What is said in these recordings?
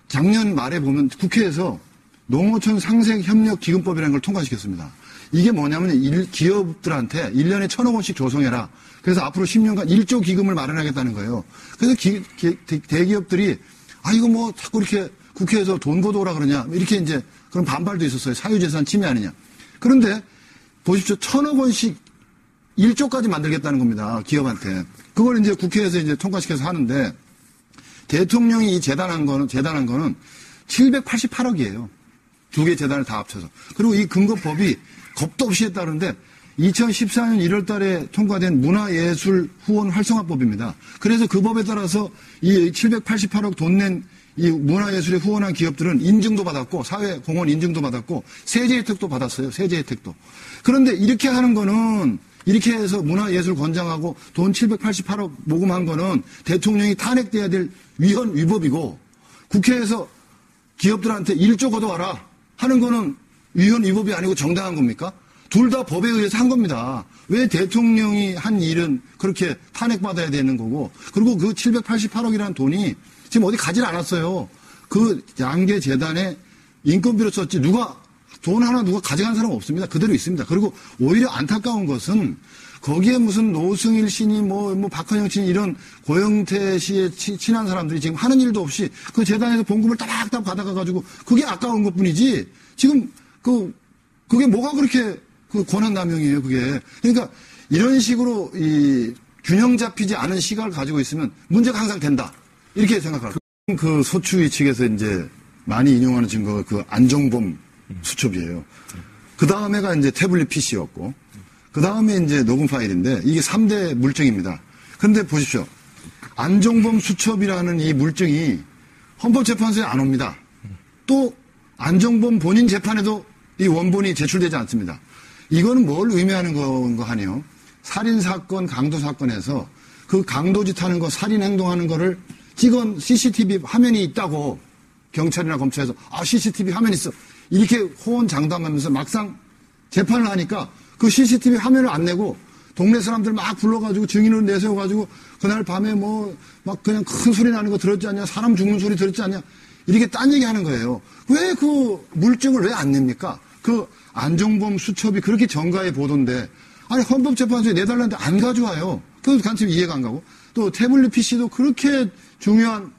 작년 말에 보면 국회에서 농어촌 상생협력기금법이라는 걸 통과시켰습니다. 이게 뭐냐면 기업들한테 1년에 1,000억 원씩 조성해라. 그래서 앞으로 10년간 1조 기금을 마련하겠다는 거예요. 그래서 대기업들이 이거 뭐 자꾸 이렇게 국회에서 돈 보도오라 그러냐. 이렇게 이제 그런 반발도 있었어요. 사유재산 침해 아니냐. 그런데 보십시오. 1,000억 원씩 1조까지 만들겠다는 겁니다. 기업한테. 그걸 이제 국회에서 이제 통과시켜서 하는데 대통령이 이 재단한 거는 788억이에요. 두 개 재단을 다 합쳐서. 그리고 이 근거법이 겁도 없이 했다는데 2014년 1월 달에 통과된 문화예술 후원 활성화법입니다. 그래서 그 법에 따라서 이 788억 돈 낸 이 문화예술에 후원한 기업들은 인증도 받았고 사회공헌 인증도 받았고 세제 혜택도 받았어요. 세제 혜택도. 그런데 이렇게 하는 거는 이렇게 해서 문화예술 권장하고 돈 788억 모금한 거는 대통령이 탄핵돼야 될 위헌위법이고 국회에서 기업들한테 1조 걷어와라 하는 거는 위헌위법이 아니고 정당한 겁니까? 둘 다 법에 의해서 한 겁니다. 왜 대통령이 한 일은 그렇게 탄핵받아야 되는 거고 그리고 그 788억이라는 돈이 지금 어디 가질 않았어요. 그 양계 재단에 인건비로 썼지 돈 하나 누가 가져간 사람 없습니다. 그대로 있습니다. 그리고 오히려 안타까운 것은 거기에 무슨 노승일 씨니 뭐 박헌영 씨니 이런 고영태 씨의 친한 사람들이 지금 하는 일도 없이 그 재단에서 봉급을 따박따박 받아가가지고 그게 아까운 것 뿐이지 지금 그게 뭐가 그렇게 그 권한남용이에요, 그게. 그러니까 이런 식으로 이 균형 잡히지 않은 시각을 가지고 있으면 문제가 항상 된다. 이렇게 생각합니다. 그 소추위 측에서 이제 많이 인용하는 증거가 그 안종범 수첩이에요. 그 다음에가 이제 태블릿 PC였고, 그 다음에 이제 녹음 파일인데, 이게 3대 물증입니다. 그런데 보십시오. 안종범 수첩이라는 이 물증이 헌법재판소에 안 옵니다. 또, 안종범 본인 재판에도 이 원본이 제출되지 않습니다. 이거는 뭘 의미하는 건가 하네요. 살인사건, 강도사건에서 그 강도짓 하는 거, 살인행동하는 거를 찍은 CCTV 화면이 있다고 경찰이나 검찰에서 CCTV 화면 있어. 이렇게 호언장담하면서 막상 재판을 하니까 그 CCTV 화면을 안 내고 동네 사람들 막 불러가지고 증인으로 내세워가지고 그날 밤에 막 그냥 큰 소리 나는 거 들었지 않냐? 사람 죽는 소리 들었지 않냐? 이렇게 딴 얘기 하는 거예요. 왜 그 물증을 왜 안 냅니까? 그 안종범 수첩이 그렇게 정가에 보도인데 아니 헌법재판소에 내달라는데 안 가져와요. 그것도 간첩 이해가 안 가고 또 태블릿 PC도 그렇게 중요한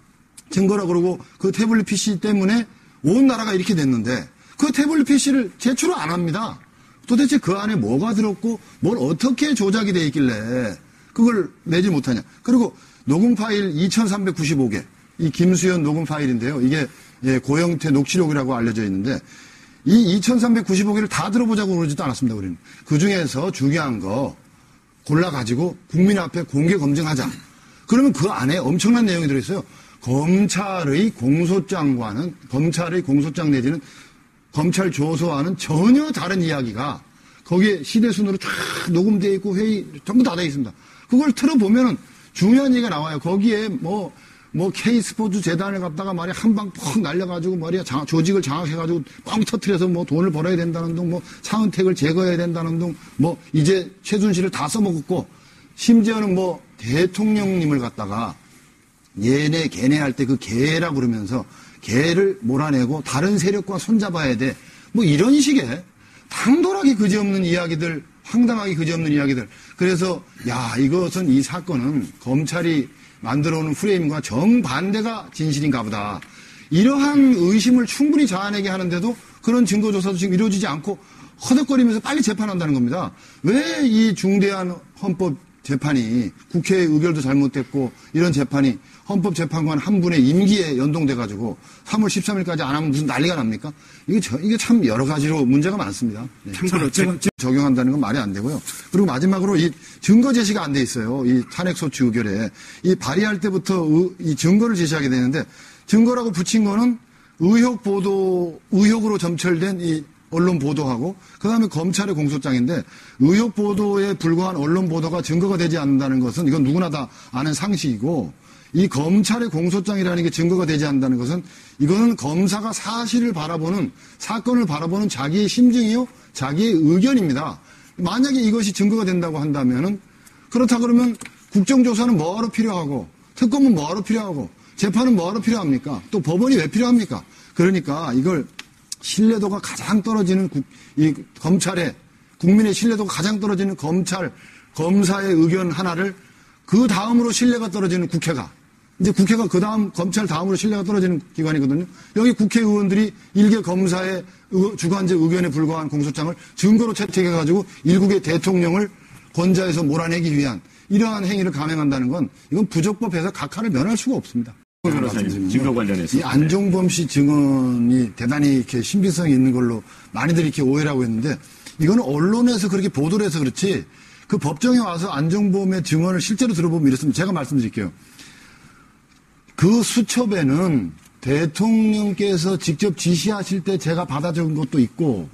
증거라 그러고 그 태블릿 PC 때문에 온 나라가 이렇게 됐는데 그 태블릿 PC를 제출을 안 합니다. 도대체 그 안에 뭐가 들었고 뭘 어떻게 조작이 돼 있길래 그걸 내지 못하냐. 그리고 녹음 파일 2395개 이 김수현 녹음 파일인데요. 이게 고영태 녹취록이라고 알려져 있는데 이 2395개를 다 들어보자고 그러지도 않았습니다. 우리는. 그중에서 중요한 거 골라가지고 국민 앞에 공개 검증하자. 그러면 그 안에 엄청난 내용이 들어있어요. 검찰의 공소장 내지는 검찰 조서와는 전혀 다른 이야기가 거기에 시대순으로 쫙 녹음되어 있고 회의 전부 다 되어 있습니다. 그걸 틀어보면은 중요한 얘기가 나와요. 거기에 K스포츠 재단을 갖다가 말이야 한 방 퍽 날려가지고 말이야 조직을 장악해가지고 뻥 터트려서 돈을 벌어야 된다는 등 차은택을 제거해야 된다는 등 이제 최순실을 다 써먹었고 심지어는 대통령님을 갖다가 얘네 걔네 할 때 그 걔라 그러면서 걔를 몰아내고 다른 세력과 손잡아야 돼. 이런 식의 당돌하게 그지없는 이야기들, 황당하게 그지없는 이야기들. 그래서 이것은 이 사건은 검찰이 만들어오는 프레임과 정반대가 진실인가 보다. 이러한 의심을 충분히 자아내게 하는데도 그런 증거조사도 지금 이루어지지 않고 허덕거리면서 빨리 재판한다는 겁니다. 왜 이 중대한 헌법 재판이 국회의 의결도 잘못됐고 이런 재판이 헌법재판관 한 분의 임기에 연동돼가지고 3월 13일까지 안 하면 무슨 난리가 납니까? 이게 참 여러 가지로 문제가 많습니다. 네. 참고로 지금 적용한다는 건 말이 안 되고요. 그리고 마지막으로 이 증거 제시가 안 돼 있어요. 이 탄핵소추 의결에. 이 발의할 때부터 이 증거를 제시하게 되는데 증거라고 붙인 거는 의혹으로 점철된 이 언론 보도하고 그다음에 검찰의 공소장인데 의혹 보도에 불과한 언론 보도가 증거가 되지 않는다는 것은 이건 누구나 다 아는 상식이고 이 검찰의 공소장이라는 게 증거가 되지 않는다는 것은 이거는 검사가 사건을 바라보는 자기의 심증이요 자기의 의견입니다. 만약에 이것이 증거가 된다고 한다면은 그렇다 그러면 국정조사는 뭐하러 필요하고 특검은 뭐하러 필요하고 재판은 뭐하러 필요합니까? 또 법원이 왜 필요합니까? 그러니까 이걸 신뢰도가 가장 떨어지는 이 검찰의, 국민의 신뢰도가 가장 떨어지는 검사의 의견 하나를 그 다음으로 신뢰가 떨어지는 국회가, 이제 국회가 그 다음, 검찰 다음으로 신뢰가 떨어지는 기관이거든요. 여기 국회의원들이 일개 검사의 주관적 의견에 불과한 공소장을 증거로 채택해가지고 일국의 대통령을 권좌에서 몰아내기 위한 이러한 행위를 감행한다는 건 이건 부적법해서 각하를 면할 수가 없습니다. 변호사님, 증거 관련해서. 이 안종범 씨 증언이 대단히 이렇게 신빙성이 있는 걸로 많이들 이렇게 오해를 하고 있는데 이거는 언론에서 그렇게 보도를 해서 그렇지 그 법정에 와서 안종범의 증언을 실제로 들어보면 이렇습니다. 제가 말씀드릴게요. 그 수첩에는 대통령께서 직접 지시하실 때 제가 받아 적은 것도 있고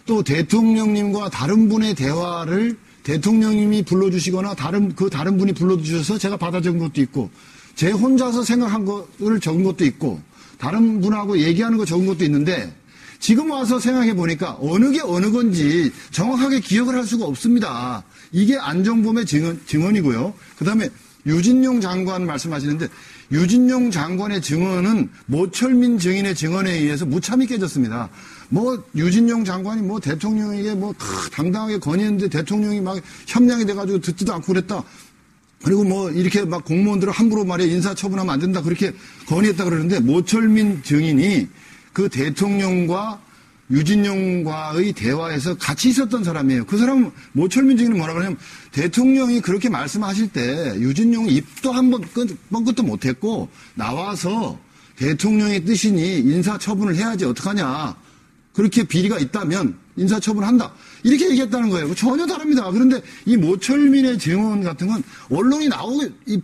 또 대통령님과 다른 분의 대화를 대통령님이 불러주시거나 다른 분이 불러주셔서 제가 받아 적은 것도 있고 제 혼자서 생각한 것을 적은 것도 있고 다른 분하고 얘기하는 거 적은 것도 있는데 지금 와서 생각해 보니까 어느 게 어느 건지 정확하게 기억을 할 수가 없습니다. 이게 안종범의 증언이고요. 그다음에 유진용 장관 말씀하시는데 유진용 장관의 증언은 모철민 증인의 증언에 의해서 무참히 깨졌습니다. 뭐 유진용 장관이 뭐 대통령에게 뭐 당당하게 건의했는데 대통령이 막 협량이 돼가지고 듣지도 않고 그랬다. 그리고 뭐 이렇게 막 공무원들을 함부로 말해 인사처분하면 안 된다 그렇게 건의했다 그러는데 모철민 증인이 그 대통령과 유진용과의 대화에서 같이 있었던 사람이에요. 그 사람은 모철민 증인은 뭐라 그러냐면 대통령이 그렇게 말씀하실 때 유진용이 입도 한번 뻥끗도 못했고 나와서 대통령의 뜻이니 인사처분을 해야지 어떡하냐. 그렇게 비리가 있다면 인사처분한다. 이렇게 얘기했다는 거예요. 전혀 다릅니다. 그런데 이 모철민의 증언 같은 건 언론이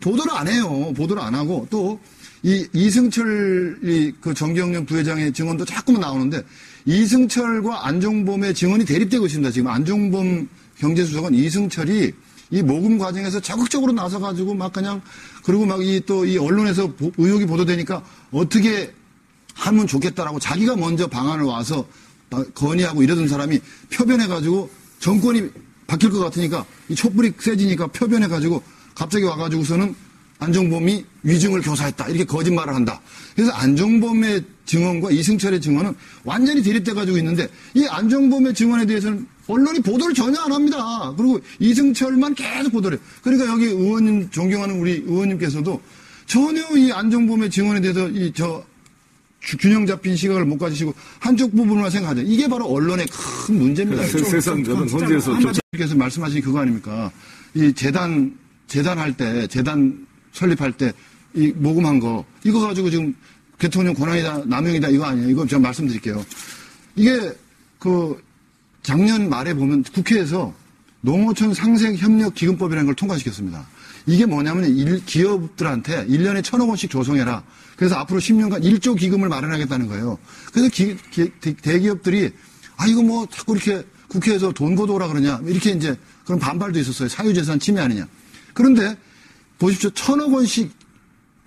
보도를 안 해요. 보도를 안 하고 또 이 이승철 그 정경련 부회장의 증언도 자꾸만 나오는데 이승철과 안종범의 증언이 대립되고 있습니다. 지금 안종범 경제수석은 이승철이 이 모금 과정에서 적극적으로 나서가지고 막 그냥 그리고 막 또 이 언론에서 의혹이 보도되니까 어떻게 하면 좋겠다라고 자기가 먼저 방안을 와서 건의하고 이러던 사람이 표변해가지고 정권이 바뀔 것 같으니까 이 촛불이 세지니까 표변해가지고 갑자기 와가지고서는 안종범이 위증을 교사했다. 이렇게 거짓말을 한다. 그래서 안종범의 증언과 이승철의 증언은 완전히 대립돼가지고 있는데 이 안종범의 증언에 대해서는 언론이 보도를 전혀 안 합니다. 그리고 이승철만 계속 보도를 해요. 그러니까 여기 의원님, 존경하는 우리 의원님께서도 전혀 이 안종범의 증언에 대해서 균형 잡힌 시각을 못 가지시고 한쪽 부분만 생각하죠. 이게 바로 언론의 큰 문제입니다. 세상 저는 헌재에서 한마디께서 말씀하신 그거 아닙니까? 이 재단 설립할 때 이 모금한 거 이거 가지고 지금 대통령 권한이다 남용이다 이거 아니에요. 이거 제가 말씀드릴게요. 이게 그 작년 말에 보면 국회에서 농어촌 상생협력기금법이라는 걸 통과시켰습니다. 이게 뭐냐면 기업들한테 1년에 1,000억 원씩 조성해라. 그래서 앞으로 10년간 1조 기금을 마련하겠다는 거예요. 그래서 대기업들이 이거 뭐 자꾸 이렇게 국회에서 돈 걷어오라 그러냐. 이렇게 이제 그런 반발도 있었어요. 사유재산 침해 아니냐. 그런데 보십시오. 1,000억 원씩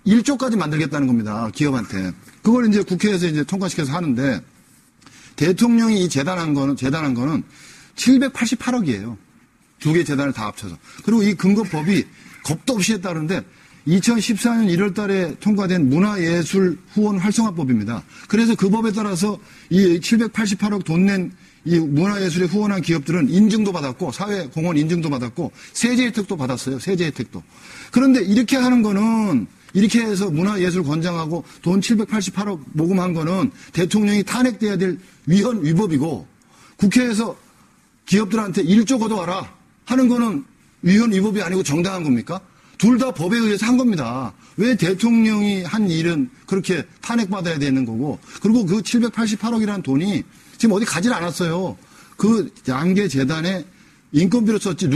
1조까지 만들겠다는 겁니다. 기업한테. 그걸 이제 국회에서 이제 통과시켜서 하는데 대통령이 이 재단한 거는 788억이에요. 두 개 재단을 다 합쳐서. 그리고 이 근거법이 겁도 없이 했다는데 2014년 1월 달에 통과된 문화예술 후원 활성화법입니다. 그래서 그 법에 따라서 이 788억 돈 낸 이 문화예술에 후원한 기업들은 인증도 받았고 사회공헌 인증도 받았고 세제 혜택도 받았어요. 세제 혜택도. 그런데 이렇게 하는 거는 이렇게 해서 문화예술 권장하고 돈 788억 모금한 거는 대통령이 탄핵돼야 될 위헌위법이고 국회에서 기업들한테 1조 걷어와라 하는 거는 위헌위법이 아니고 정당한 겁니까? 둘 다 법에 의해서 한 겁니다. 왜 대통령이 한 일은 그렇게 탄핵받아야 되는 거고 그리고 그 788억이라는 돈이 지금 어디 가지 않았어요. 그 양계 재단에 인건비로 썼지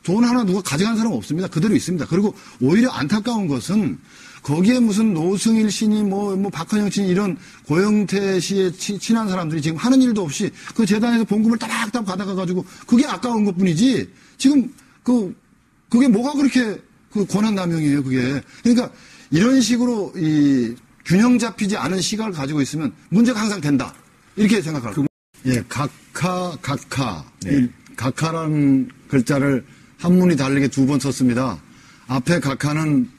돈 하나 누가 가져간 사람 없습니다. 그대로 있습니다. 그리고 오히려 안타까운 것은 거기에 무슨 노승일 씨니 뭐 박헌영 씨니 이런 고영태 씨의 친한 사람들이 지금 하는 일도 없이 그 재단에서 봉급을 따박따박 받아가가지고 그게 아까운 것 뿐이지 지금 그게 뭐가 그렇게 그 권한남용이에요, 그게. 그러니까 이런 식으로 이 균형 잡히지 않은 시각을 가지고 있으면 문제가 항상 된다. 이렇게 생각합니다. 예, 각하. 네. 각하라는 글자를 한문이 다르게 두 번 썼습니다. 앞에 각하는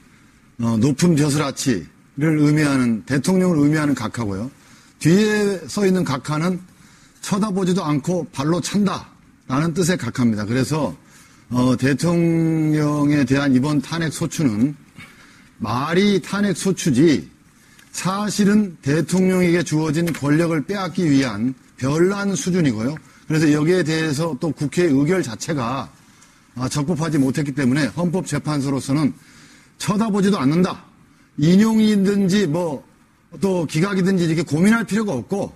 높은 벼슬아치를 의미하는 대통령을 의미하는 각하고요. 뒤에 써 있는 각하는 쳐다보지도 않고 발로 찬다라는 뜻의 각하입니다. 그래서 대통령에 대한 이번 탄핵 소추는 말이 탄핵 소추지 사실은 대통령에게 주어진 권력을 빼앗기 위한 별난 수준이고요. 그래서 여기에 대해서 또 국회의 의결 자체가 적법하지 못했기 때문에 헌법재판소로서는 쳐다보지도 않는다. 인용이든지 또 기각이든지 이렇게 고민할 필요가 없고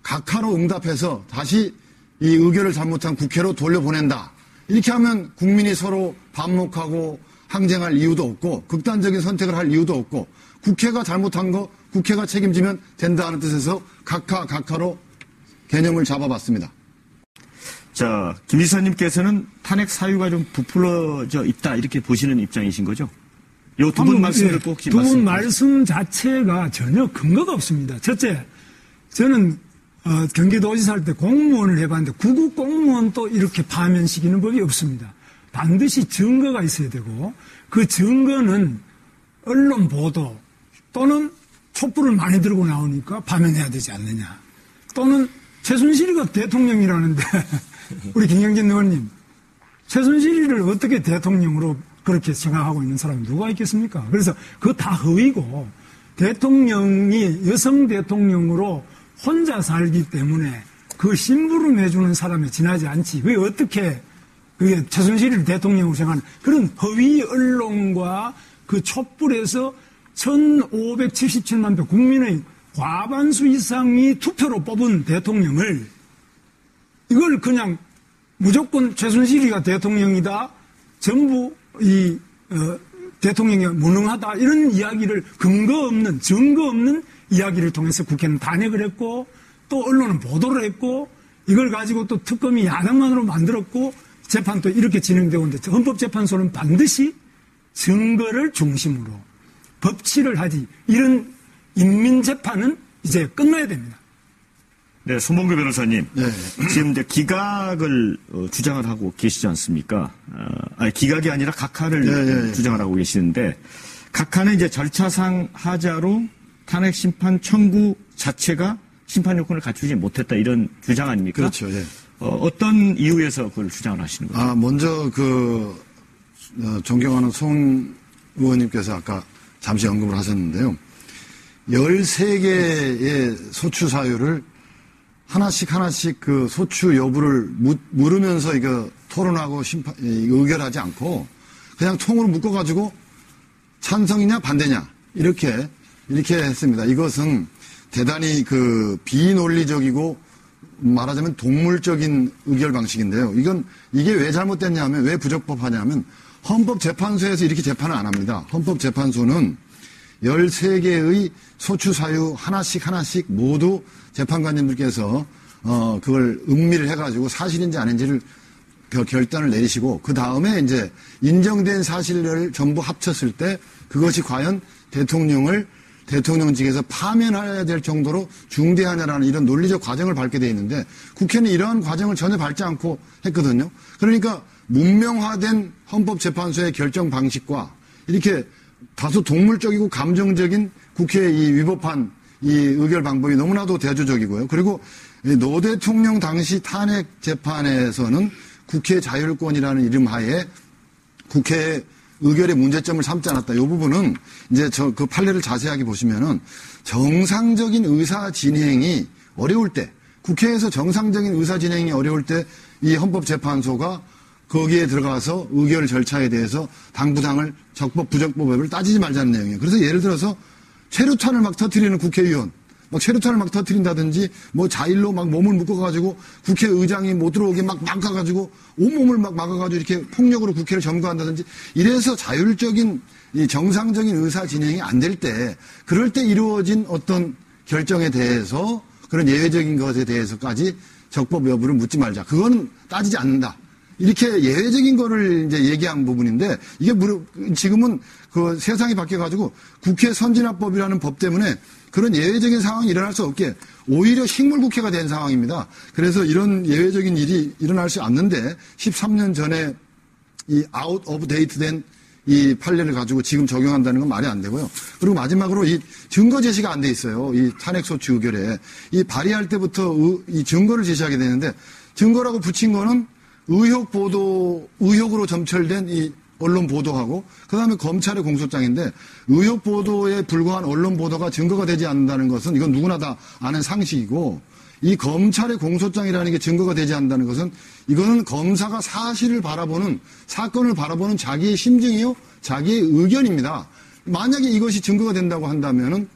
각하로 응답해서 다시 이 의결을 잘못한 국회로 돌려보낸다. 이렇게 하면 국민이 서로 반목하고 항쟁할 이유도 없고 극단적인 선택을 할 이유도 없고 국회가 잘못한 거 국회가 책임지면 된다는 뜻에서 각하로 개념을 잡아봤습니다. 자, 김 지사님께서는 탄핵 사유가 좀 부풀어져 있다 이렇게 보시는 입장이신 거죠? 요 두 분 말씀을 꼭 두 분 말씀 자체가 전혀 근거가 없습니다. 첫째, 저는 경기도지사 할 때 공무원을 해봤는데 구급 공무원도 이렇게 파면시키는 법이 없습니다. 반드시 증거가 있어야 되고 그 증거는 언론 보도 또는 촛불을 많이 들고 나오니까 파면해야 되지 않느냐. 또는 최순실이가 대통령이라는데 우리 김경진 의원님 최순실이를 어떻게 대통령으로 그렇게 생각하고 있는 사람이 누가 있겠습니까? 그래서 그거 다 허위고 대통령이 여성 대통령으로 혼자 살기 때문에 그 심부름 해주는 사람에 지나지 않지. 왜 어떻게 그게 최순실을 대통령으로 생각하는 그런 허위 언론과 그 촛불에서 1577만 표 국민의 과반수 이상이 투표로 뽑은 대통령을 이걸 그냥 무조건 최순실이가 대통령이다. 전부 대통령이 무능하다. 이런 이야기를 근거 없는 증거 없는 이야기를 통해서 국회는 탄핵을 했고 또 언론은 보도를 했고 이걸 가지고 또 특검이 야당만으로 만들었고 재판도 이렇게 진행되고 있는데 헌법재판소는 반드시 증거를 중심으로 법치를 하지 이런 인민재판은 이제 끝나야 됩니다. 네, 손봉규 변호사님. 네. 지금 이제 기각을 주장을 하고 계시지 않습니까? 아니, 기각이 아니라 각하를 주장을 하고 계시는데 각하는 이제 절차상 하자로 탄핵 심판 청구 자체가 심판 요건을 갖추지 못했다 이런 주장 아닙니까? 그렇죠. 예. 어떤 이유에서 그걸 주장을 하시는 거죠? 먼저 존경하는 송 의원님께서 아까 잠시 언급을 하셨는데요. 13개의 소추 사유를 하나씩 그 소추 여부를 물으면서 이거 토론하고 의결하지 않고 그냥 통으로 묶어가지고 찬성이냐 반대냐 이렇게 했습니다. 이것은 대단히 그 비논리적이고 말하자면 동물적인 의결 방식인데요. 이게 왜 잘못됐냐 하면 왜 부적법하냐면 헌법재판소에서 이렇게 재판을 안 합니다. 헌법재판소는 13개의 소추 사유 하나씩 모두 재판관님들께서 그걸 음미를 해가지고 사실인지 아닌지를 결단을 내리시고 그 다음에 이제 인정된 사실을 전부 합쳤을 때 그것이 과연 대통령직에서 파면해야 될 정도로 중대하냐라는 이런 논리적 과정을 밟게 돼 있는데 국회는 이러한 과정을 전혀 밟지 않고 했거든요. 그러니까 문명화된 헌법재판소의 결정 방식과 이렇게 다소 동물적이고 감정적인 국회의 이 위법한 이 의결 방법이 너무나도 대조적이고요. 그리고 노 대통령 당시 탄핵 재판에서는 국회 자율권이라는 이름 하에 국회의 의결의 문제점을 삼지 않았다. 이 부분은 이제 그 판례를 자세하게 보시면은 정상적인 의사 진행이 어려울 때, 국회에서 정상적인 의사 진행이 어려울 때 이 헌법재판소가 거기에 들어가서 의결 절차에 대해서 당부당을 적법 부적법을 따지지 말자는 내용이에요. 그래서 예를 들어서 최루탄을 막 터뜨리는 국회의원, 막 최루탄을 막 터뜨린다든지 뭐 자일로 막 몸을 묶어가지고 국회의장이 못 들어오게 막 막아가지고 온몸을 막 막아가지고 이렇게 폭력으로 국회를 점거한다든지 이래서 자율적인 이 정상적인 의사 진행이 안 될 때 그럴 때 이루어진 어떤 결정에 대해서 그런 예외적인 것에 대해서까지 적법 여부를 묻지 말자. 그거는 따지지 않는다. 이렇게 예외적인 거를 이제 얘기한 부분인데 이게 지금은 그 세상이 바뀌어가지고 국회 선진화법이라는 법 때문에 그런 예외적인 상황이 일어날 수 없게 오히려 식물국회가 된 상황입니다. 그래서 이런 예외적인 일이 일어날 수 없는데 13년 전에 이 아웃 오브 데이트 된 이 판례를 가지고 지금 적용한다는 건 말이 안 되고요. 그리고 마지막으로 이 증거 제시가 안 돼 있어요. 이 탄핵소추 의결에. 이 발의할 때부터 이 증거를 제시하게 되는데 증거라고 붙인 거는 의혹으로 점철된 이 언론 보도하고 그다음에 검찰의 공소장인데 의혹 보도에 불과한 언론 보도가 증거가 되지 않는다는 것은 이건 누구나 다 아는 상식이고 이 검찰의 공소장이라는 게 증거가 되지 않는다는 것은 이거는 검사가 사건을 바라보는 자기의 심증이요, 자기의 의견입니다. 만약에 이것이 증거가 된다고 한다면은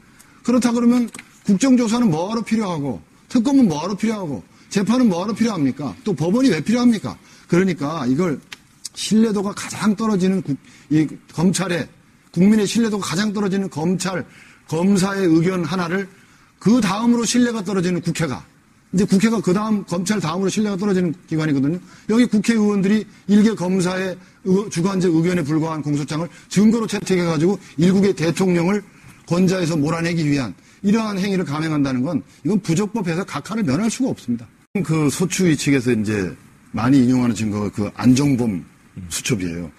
그렇다 그러면 국정조사는 뭐하러 필요하고 특검은 뭐하러 필요하고 재판은 뭐하러 필요합니까? 또 법원이 왜 필요합니까? 그러니까 이걸 신뢰도가 가장 떨어지는 이 검찰의 국민의 신뢰도가 가장 떨어지는 검사의 의견 하나를 그 다음으로 신뢰가 떨어지는 국회가 이제 국회가 그 다음 검찰 다음으로 신뢰가 떨어지는 기관이거든요. 여기 국회의원들이 일개 검사의 주관적 의견에 불과한 공소장을 증거로 채택해가지고 일국의 대통령을 권좌에서 몰아내기 위한 이러한 행위를 감행한다는 건 이건 부적법해서 각하를 면할 수가 없습니다. 그 소추위 측에서 이제 많이 인용하는 증거가 그 안종범 수첩이에요.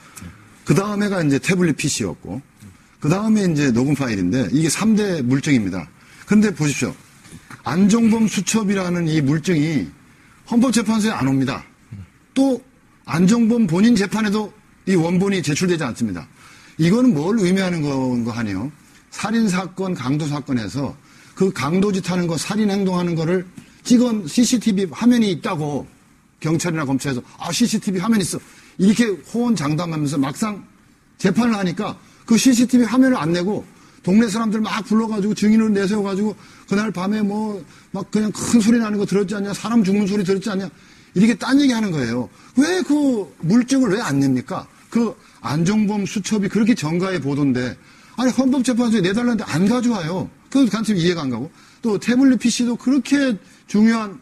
그 다음에가 이제 태블릿 PC였고, 그 다음에 이제 녹음 파일인데, 이게 3대 물증입니다. 그런데 보십시오. 안종범 수첩이라는 이 물증이 헌법재판소에 안 옵니다. 또, 안종범 본인 재판에도 이 원본이 제출되지 않습니다. 이거는 뭘 의미하는 건가 하네요. 살인사건, 강도사건에서 그 강도짓 하는 거, 살인행동하는 거를 찍은 CCTV 화면이 있다고 경찰이나 검찰에서 CCTV 화면 있어. 이렇게 호언장담하면서 막상 재판을 하니까 그 CCTV 화면을 안 내고 동네 사람들 막 불러가지고 증인으로 내세워가지고 그날 밤에 막 그냥 큰 소리 나는 거 들었지 않냐, 사람 죽는 소리 들었지 않냐, 이렇게 딴 얘기 하는 거예요. 왜 그 물증을 왜 안 냅니까? 그 안종범 수첩이 그렇게 정가의 보도인데, 아니, 헌법재판소에 내달라는데 안 가져와요. 그래서 간첩 이해가 안 가고. 또 태블릿 PC도 그렇게 중요한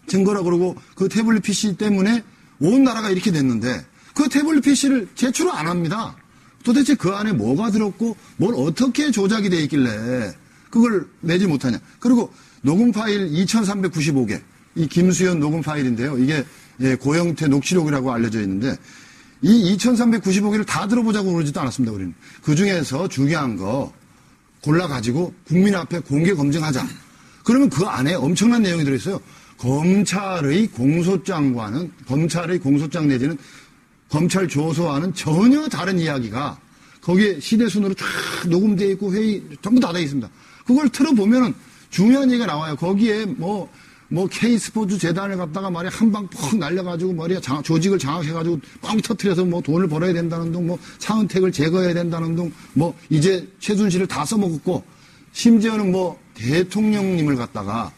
증거라 그러고 그 태블릿 PC 때문에 온 나라가 이렇게 됐는데 그 태블릿 PC를 제출을 안 합니다. 도대체 그 안에 뭐가 들었고 뭘 어떻게 조작이 돼 있길래 그걸 내지 못하냐. 그리고 녹음 파일 2395개, 이 김수현 녹음 파일인데요. 이게 고영태 녹취록이라고 알려져 있는데 이 2395개를 다 들어보자고 그러지도 않았습니다. 우리는. 그중에서 중요한 거 골라가지고 국민 앞에 공개 검증하자. 그러면 그 안에 엄청난 내용이 들어있어요. 검찰의 공소장 내지는 검찰 조서와는 전혀 다른 이야기가 거기에 시대순으로 쫙 녹음되어 있고 회의 전부 다 돼 있습니다. 그걸 틀어보면은 중요한 얘기가 나와요. 거기에 K스포츠 재단을 갖다가 말이야 한 방 퍽 날려가지고 말이야 조직을 장악해가지고 뻥 터트려서 돈을 벌어야 된다는 둥, 차은택을 제거해야 된다는 둥, 이제 최순실을 다 써먹었고 심지어는 대통령님을 갖다가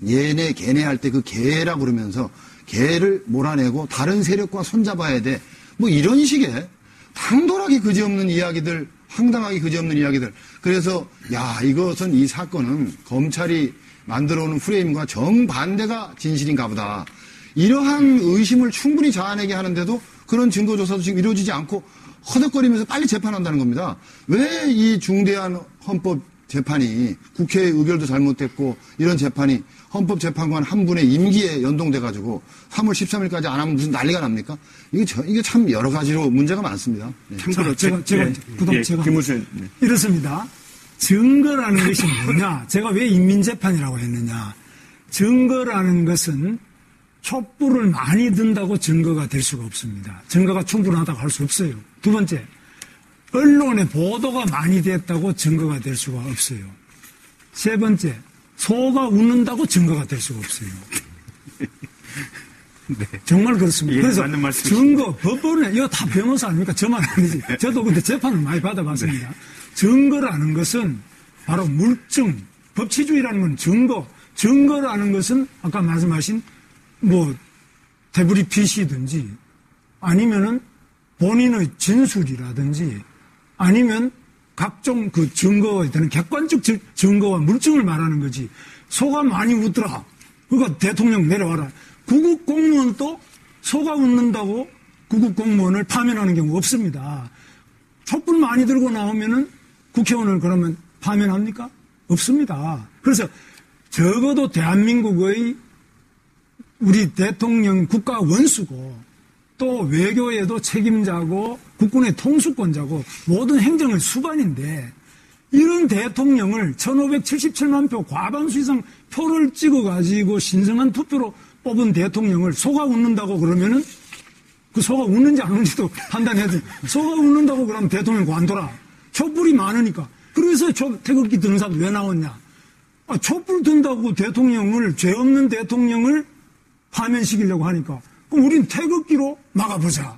얘네 걔네 할 때 그 걔라 그러면서 걔를 몰아내고 다른 세력과 손잡아야 돼. 이런 식의 당돌하게 그지없는 이야기들, 황당하게 그지없는 이야기들. 그래서 이것은 이 사건은 검찰이 만들어오는 프레임과 정반대가 진실인가 보다. 이러한 의심을 충분히 자아내게 하는데도 그런 증거조사도 지금 이루어지지 않고 허덕거리면서 빨리 재판한다는 겁니다. 왜 이 중대한 헌법 재판이 국회의 의결도 잘못됐고 이런 재판이 헌법재판관 한 분의 임기에 연동돼가지고 3월 13일까지 안 하면 무슨 난리가 납니까? 이게 참 여러 가지로 문제가 많습니다. 네. 제가 이렇습니다. 증거라는 것이 뭐냐? 제가 왜 인민재판이라고 했느냐? 증거라는 것은 촛불을 많이 든다고 증거가 될 수가 없습니다. 증거가 충분하다고 할 수 없어요. 두 번째, 언론의 보도가 많이 됐다고 증거가 될 수가 없어요. 세 번째, 소가 웃는다고 증거가 될 수가 없어요. 네. 정말 그렇습니다. 그래서 증거, 법원에, 이거 다 변호사 아닙니까? 저만 아니지. 저도 근데 재판을 많이 받아봤습니다. 네. 증거라는 것은 바로 물증, 법치주의라는 건 증거라는 것은 아까 말씀하신 태블릿 PC든지 아니면은 본인의 진술이라든지 아니면 각종 그 증거에 대한 객관적 증거와 물증을 말하는 거지. 소가 많이 웃더라. 그러니까 대통령 내려와라. 구급 공무원도 소가 웃는다고 구급 공무원을 파면하는 경우 없습니다. 촛불 많이 들고 나오면은 국회의원을 그러면 파면합니까? 없습니다. 그래서 적어도 대한민국의 우리 대통령 국가 원수고 또 외교에도 책임자고 국군의 통수권자고 모든 행정의 수반인데 이런 대통령을 1577만 표 과반수 이상 표를 찍어가지고 신성한 투표로 뽑은 대통령을 소가 웃는다고 그러면은 그 소가 웃는지 안 웃는지도 판단해야 돼. 소가 웃는다고 그러면 대통령 관둬라. 촛불이 많으니까. 그래서 태극기 드는 사람 왜 나왔냐. 촛불 든다고 대통령을, 죄 없는 대통령을 파면시키려고 하니까 그럼 우린 태극기로 막아보자.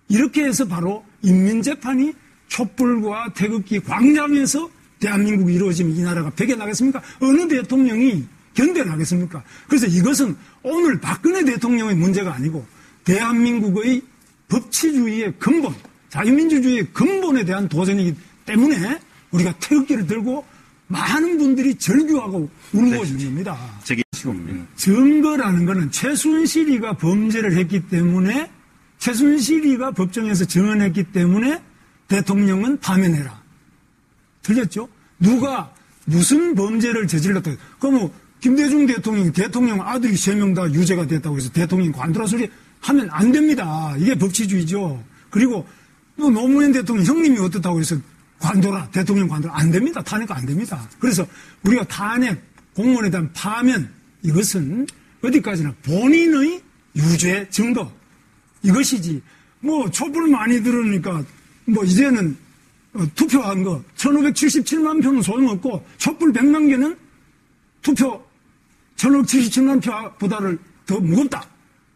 이렇게 해서 바로 인민재판이 촛불과 태극기 광장에서 대한민국이 이루어지면 이 나라가 배겨나겠습니까? 어느 대통령이 견뎌나겠습니까? 그래서 이것은 오늘 박근혜 대통령의 문제가 아니고 대한민국의 법치주의의 근본, 자유민주주의의 근본에 대한 도전이기 때문에 우리가 태극기를 들고 많은 분들이 절규하고 울고 있는 겁니다. 증거라는 것은 최순실이가 범죄를 했기 때문에 최순실이가 법정에서 증언했기 때문에 대통령은 파면해라. 틀렸죠? 누가 무슨 범죄를 저질렀다. 그럼 김대중 대통령 아들이 3명 다 유죄가 됐다고 해서 대통령 관두라 소리 하면 안 됩니다. 이게 법치주의죠. 그리고 또 노무현 대통령 형님이 어떻다고 해서 관둬라. 대통령 관둬라. 안 됩니다. 탄핵 안 됩니다. 그래서 우리가 탄핵 공무원에 대한 파면 이것은 어디까지나 본인의 유죄 증거 이것이지 뭐 촛불 많이 들으니까 뭐 이제는 투표한 거 1577만 표는 소용없고 촛불 100만 개는 투표 1577만 표보다를 더 무겁다.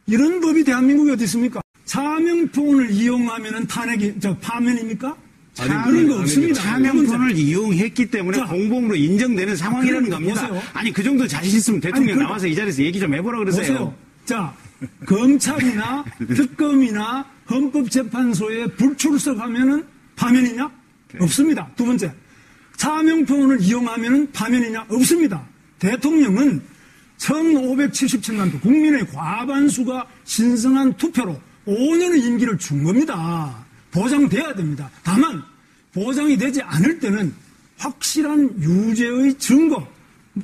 이런 법이 대한민국에 어디 있습니까? 사명폰을 이용하면은 탄핵이 파면입니까? 그런 거 없습니다. 사명폰을 이용했기 때문에 자, 공범으로 인정되는 상황이라는 겁니다. 보세요. 아니 그 정도 자신 있으면 대통령 그러니까, 나와서 이 자리에서 얘기 좀 해보라 그러세요. 보세요. 자, 검찰이나 특검이나 헌법재판소에 불출석하면은 파면이냐? 없습니다. 두 번째, 사명폰을 이용하면은 파면이냐? 없습니다. 대통령은 1577만 표, 국민의 과반수가 신성한 투표로 5년의 임기를 준 겁니다. 보장돼야 됩니다. 다만 보장이 되지 않을 때는 확실한 유죄의 증거,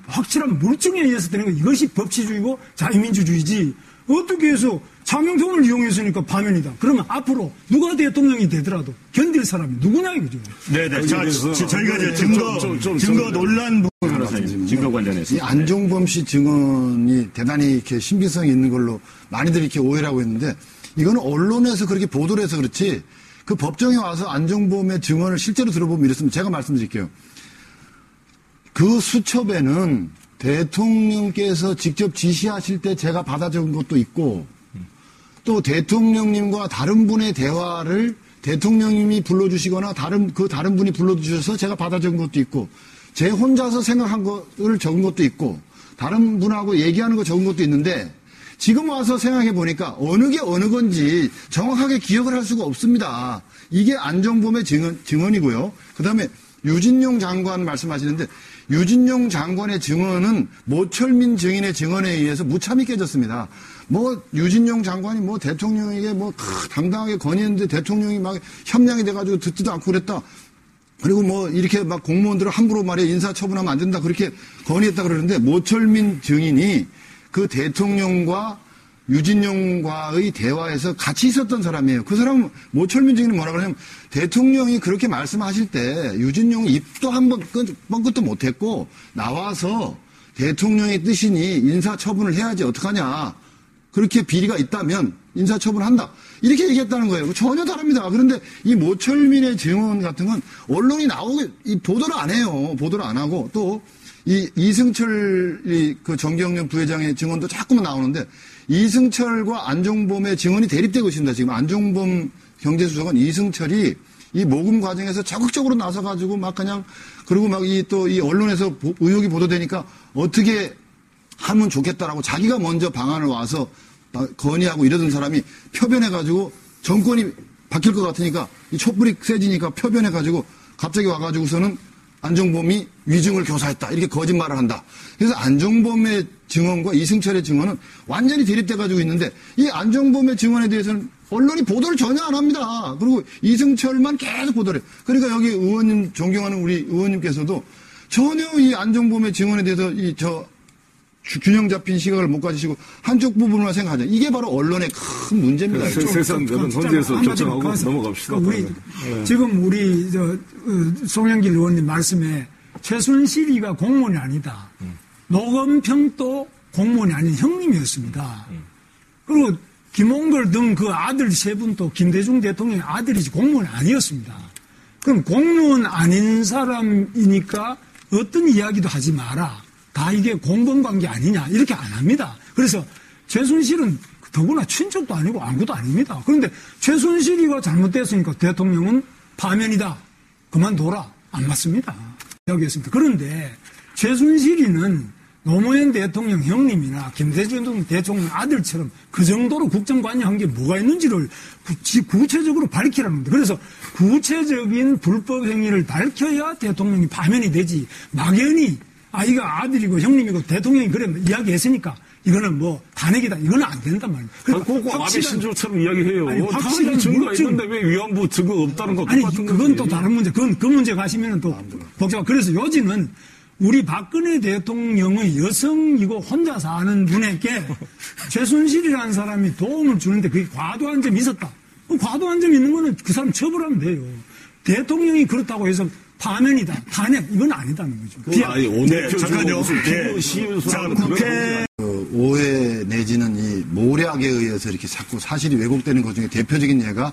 확실한 물증에 의해서 되는 거 이것이 법치주의고 자유민주주의지. 어떻게 해서 사명통을 이용했으니까 파면이다. 그러면 앞으로 누가 대통령이 되더라도 견딜 사람이 누구냐 이거죠. 네네. 자, 저희가 이제 증거 논란 부분 증거 관련해서 이 안종범 씨 증언이 대단히 이렇게 신빙성이 있는 걸로 많이들 이렇게 오해를 하고 있는데 이거는 언론에서 그렇게 보도를 해서 그렇지 그 법정에 와서 안종범의 증언을 실제로 들어보면 이랬으면 제가 말씀드릴게요. 그 수첩에는 대통령께서 직접 지시하실 때 제가 받아 적은 것도 있고 또 대통령님과 다른 분의 대화를 대통령님이 불러주시거나 다른 분이 불러주셔서 제가 받아 적은 것도 있고 제 혼자서 생각한 것을 적은 것도 있고 다른 분하고 얘기하는 거 적은 것도 있는데 지금 와서 생각해 보니까 어느 게 어느 건지 정확하게 기억을 할 수가 없습니다. 이게 안종범의 증언이고요. 그다음에 유진용 장관 말씀하시는데 유진용 장관의 증언은 모철민 증인의 증언에 의해서 무참히 깨졌습니다. 뭐 유진용 장관이 뭐 대통령에게 뭐 당당하게 건의했는데 대통령이 막 협량이 돼가지고 듣지도 않고 그랬다. 그리고 뭐 이렇게 막 공무원들을 함부로 말해 인사처분하면 안 된다 그렇게 건의했다 그러는데 모철민 증인이 그 대통령과 유진용과의 대화에서 같이 있었던 사람이에요. 그 사람은 모철민 증인은 뭐라 그러냐면 대통령이 그렇게 말씀하실 때 유진용이 입도 한 번 뻥끗도 못했고 나와서 대통령의 뜻이니 인사처분을 해야지 어떡하냐. 그렇게 비리가 있다면 인사처분한다. 이렇게 얘기했다는 거예요. 전혀 다릅니다. 그런데 이 모철민의 증언 같은 건 언론이 보도를 안 해요. 보도를 안 하고 또 이승철 그 정경련 부회장의 증언도 자꾸만 나오는데 이승철과 안종범의 증언이 대립되고 있습니다. 지금 안종범 경제수석은 이승철이 이 모금 과정에서 적극적으로 나서가지고 막 그냥 그리고 막 이 언론에서 의혹이 보도되니까 어떻게 하면 좋겠다라고 자기가 먼저 방안을 와서 건의하고 이러던 사람이 표변해가지고 정권이 바뀔 것 같으니까 이 촛불이 세지니까 표변해가지고 갑자기 와가지고서는 안종범이 위증을 교사했다. 이렇게 거짓말을 한다. 그래서 안종범의 증언과 이승철의 증언은 완전히 대립돼가지고 있는데 이 안종범의 증언에 대해서는 언론이 보도를 전혀 안 합니다. 그리고 이승철만 계속 보도를 해요. 그러니까 여기 의원님, 존경하는 우리 의원님께서도 전혀 이 안종범의 증언에 대해서 균형 잡힌 시각을 못 가지시고 한쪽 부분만 생각하자. 이게 바로 언론의 큰 문제입니다. 세상 여론 헌재에서 결정하고 넘어갑시다. 지금 우리 송영길 의원님 말씀에 최순실이가 공무원이 아니다. 노건평도 공무원이 아닌 형님이었습니다. 그리고 김홍걸 등 그 아들 세 분도 김대중 대통령의 아들이지 공무원이 아니었습니다. 그럼 공무원 아닌 사람이니까 어떤 이야기도 하지 마라. 다 이게 공범관계 아니냐 이렇게 안 합니다. 그래서 최순실은 더구나 친척도 아니고 아무것도 아닙니다. 그런데 최순실이가 잘못됐으니까 대통령은 파면이다. 그만둬라. 안 맞습니다. 이야기했습니다. 그런데 최순실이는 노무현 대통령 형님이나 김대중 대통령 아들처럼 그 정도로 국정관여한 게 뭐가 있는지를 구체적으로 밝히라는 겁니다. 그래서 구체적인 불법 행위를 밝혀야 대통령이 파면이 되지. 막연히 아이가 아들이고 형님이고 대통령이 그래 이야기했으니까 이거는 뭐 탄핵이다. 이거는 안 된단 말이에요. 꼭 아베 신조처럼 이야기해요. 확실한 증거가 있는데 왜 위안부 증거 없다는 거 아니 똑같은 그건 거지. 또 다른 문제. 그 문제 가시면은 또 복잡하고. 그래서 요지는 우리 박근혜 대통령의 여성이고 혼자 사는 분에게 최순실이라는 사람이 도움을 주는데 그게 과도한 점이 있었다. 과도한 점이 있는 거는 그 사람 처벌하면 돼요. 대통령이 그렇다고 해서 파면이다, 탄핵 이건 아니다는 거죠. 아니 오늘 잠깐요. 자, 국회 오해 내지는 이 모략에 의해서 이렇게 자꾸 사실이 왜곡되는 것 중에 대표적인 예가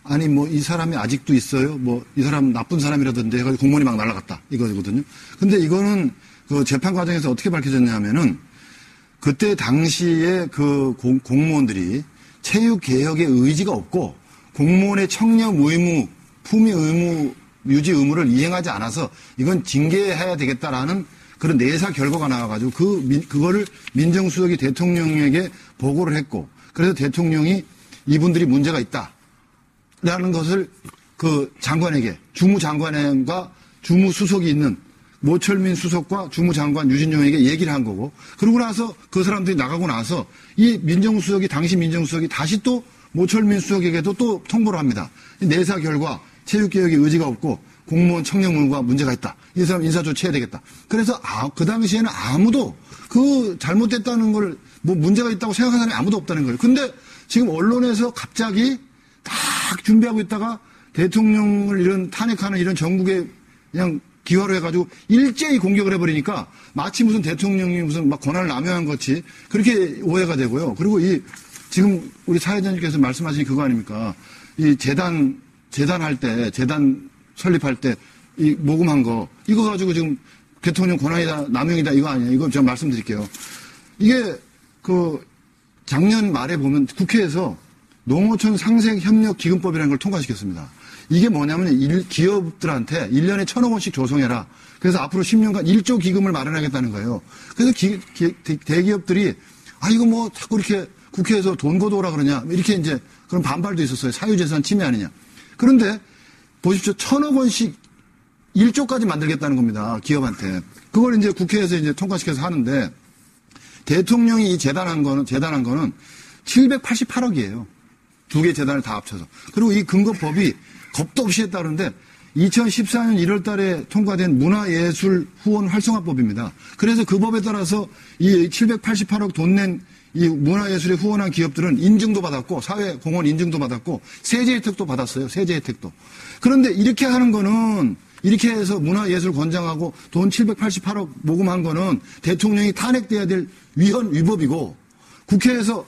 아니 뭐 이 사람이 아직도 있어요. 뭐 이 사람 나쁜 사람이라던데 해가지고 공무원이 막 날아갔다 이거거든요. 근데 이거는 그 재판 과정에서 어떻게 밝혀졌냐면은 그때 당시에 그 공무원들이 체육 개혁의 의지가 없고 공무원의 청렴 의무, 품위 의무 유지 의무를 이행하지 않아서 이건 징계해야 되겠다라는 그런 내사 결과가 나와가지고 그거를 민정수석이 대통령에게 보고를 했고 그래서 대통령이 이분들이 문제가 있다라는 것을 그 장관에게 주무장관과 주무수석이 있는 모철민 수석과 주무장관 유진용에게 얘기를 한 거고 그러고 나서 그 사람들이 나가고 나서 이 민정수석이 당시 민정수석이 다시 또 모철민 수석에게도 또 통보를 합니다. 내사 결과 체육개혁의 의지가 없고 공무원 청렴 의무가 문제가 있다. 이 사람 인사조치해야 되겠다. 그래서 그 당시에는 아무도 그 잘못됐다는 걸 뭐 문제가 있다고 생각하는 사람이 아무도 없다는 거예요. 근데 지금 언론에서 갑자기 딱 준비하고 있다가 대통령을 이런 탄핵하는 이런 정국에 그냥 기화로 해가지고 일제히 공격을 해버리니까 마치 무슨 대통령이 무슨 막 권한을 남용한 것이 그렇게 오해가 되고요. 그리고 지금 우리 사회자님께서 말씀하신 그거 아닙니까? 이 재단 설립할 때 이 모금한 거 이거 가지고 지금 대통령 권한이다 남용이다 이거 아니에요. 이거 제가 말씀드릴게요. 이게 그 작년 말에 보면 국회에서 농어촌 상생협력기금법이라는 걸 통과시켰습니다. 이게 뭐냐면 기업들한테 1년에 1,000억 원씩 조성해라. 그래서 앞으로 10년간 1조 기금을 마련하겠다는 거예요. 그래서 대기업들이 이거 뭐 자꾸 이렇게 국회에서 돈 걷어오라 그러냐 이렇게 이제 그런 반발도 있었어요. 사유재산 침해 아니냐. 그런데 보십시오. 1,000억 원씩 1조까지 만들겠다는 겁니다. 기업한테. 그걸 이제 국회에서 이제 통과시켜서 하는데 대통령이 재단한 거는 788억이에요. 두 개 재단을 다 합쳐서. 그리고 이 근거법이 겁도 없이 했다는데 2014년 1월 달에 통과된 문화예술 후원 활성화법입니다. 그래서 그 법에 따라서 이 788억 돈 낸 이 문화예술에 후원한 기업들은 인증도 받았고 사회공헌 인증도 받았고 세제 혜택도 받았어요. 세제 혜택도. 그런데 이렇게 하는 거는 이렇게 해서 문화예술 권장하고 돈 788억 모금한 거는 대통령이 탄핵돼야 될 위헌위법이고 국회에서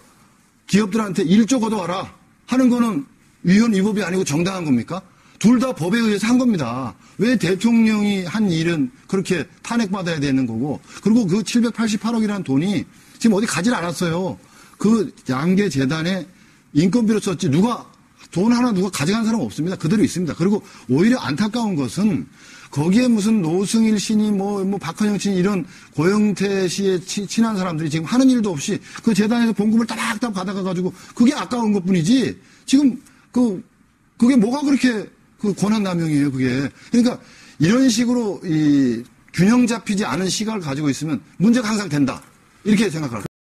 기업들한테 1조 걷어와라 하는 거는 위헌위법이 아니고 정당한 겁니까? 둘 다 법에 의해서 한 겁니다. 왜 대통령이 한 일은 그렇게 탄핵받아야 되는 거고 그리고 그 788억이라는 돈이 지금 어디 가질 않았어요. 그 양계 재단에 인건비로 썼지 돈 하나 누가 가져간 사람 없습니다. 그대로 있습니다. 그리고 오히려 안타까운 것은 거기에 무슨 노승일 씨니 뭐 박헌영 씨니 이런 고영태 씨의 친한 사람들이 지금 하는 일도 없이 그 재단에서 봉급을 따박따박 받아가가지고 그게 아까운 것 뿐이지 지금 그게 뭐가 그렇게 그 권한 남용이에요, 그게. 그러니까 이런 식으로 이 균형 잡히지 않은 시각을 가지고 있으면 문제가 항상 된다. 이렇게 생각합니다.